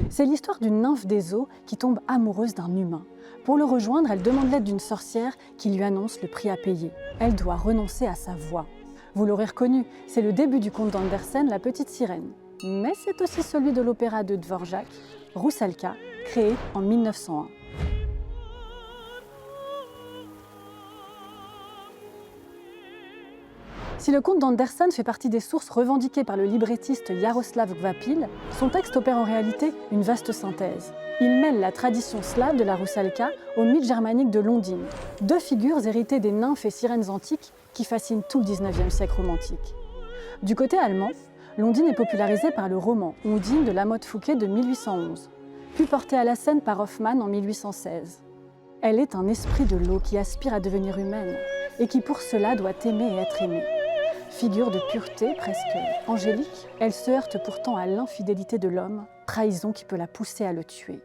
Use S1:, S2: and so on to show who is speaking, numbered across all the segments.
S1: C'est l'histoire d'une nymphe des eaux qui tombe amoureuse d'un humain. Pour le rejoindre, elle demande l'aide d'une sorcière qui lui annonce le prix à payer. Elle doit renoncer à sa voix. Vous l'aurez reconnu, c'est le début du conte d'Andersen, La Petite Sirène. Mais c'est aussi celui de l'opéra de Dvorak, Roussalka, créé en 1901. Si le conte d'Andersen fait partie des sources revendiquées par le librettiste Jaroslav Kvapil, son texte opère en réalité une vaste synthèse. Il mêle la tradition slave de la Roussalka au mythe germanique de l'Ondine, deux figures héritées des nymphes et sirènes antiques qui fascinent tout le XIXe siècle romantique. Du côté allemand, l'Ondine est popularisée par le roman Ondine de Lamotte Fouquet de 1811, puis portée à la scène par Hoffmann en 1816. Elle est un esprit de l'eau qui aspire à devenir humaine et qui pour cela doit aimer et être aimée. Figure de pureté presque angélique, elle se heurte pourtant à l'infidélité de l'homme, trahison qui peut la pousser à le tuer.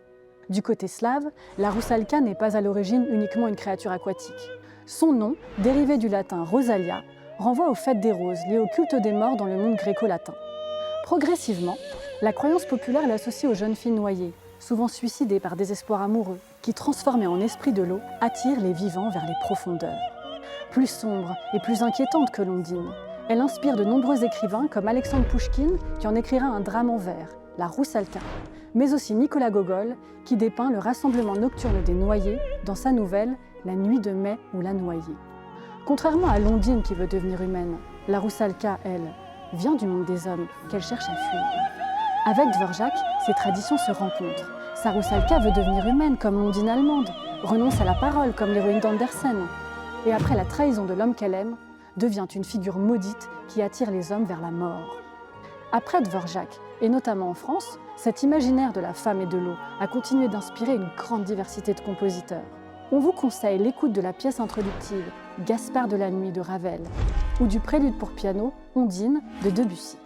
S1: Du côté slave, la Roussalka n'est pas à l'origine uniquement une créature aquatique. Son nom, dérivé du latin Rosalia, renvoie aux fêtes des roses liées au culte des morts dans le monde gréco-latin. Progressivement, la croyance populaire l'associe aux jeunes filles noyées, souvent suicidées par désespoir amoureux, qui, transformées en esprit de l'eau, attirent les vivants vers les profondeurs. Plus sombre et plus inquiétante que l'Ondine, elle inspire de nombreux écrivains comme Alexandre Pouchkine qui en écrira un drame en vers, la Roussalka, mais aussi Nicolas Gogol qui dépeint le rassemblement nocturne des noyés dans sa nouvelle La nuit de mai ou la noyée. Contrairement à l'Ondine qui veut devenir humaine, la Roussalka, elle, vient du monde des hommes qu'elle cherche à fuir. Avec Dvorak, ces traditions se rencontrent. Sa Roussalka veut devenir humaine comme l'Ondine allemande, renonce à la parole comme l'héroïne d'Andersen, et après la trahison de l'homme qu'elle aime, devient une figure maudite qui attire les hommes vers la mort. Après Dvorak, et notamment en France, cet imaginaire de la femme et de l'eau a continué d'inspirer une grande diversité de compositeurs. On vous conseille l'écoute de la pièce introductive Gaspard de la nuit de Ravel ou du prélude pour piano Ondine de Debussy.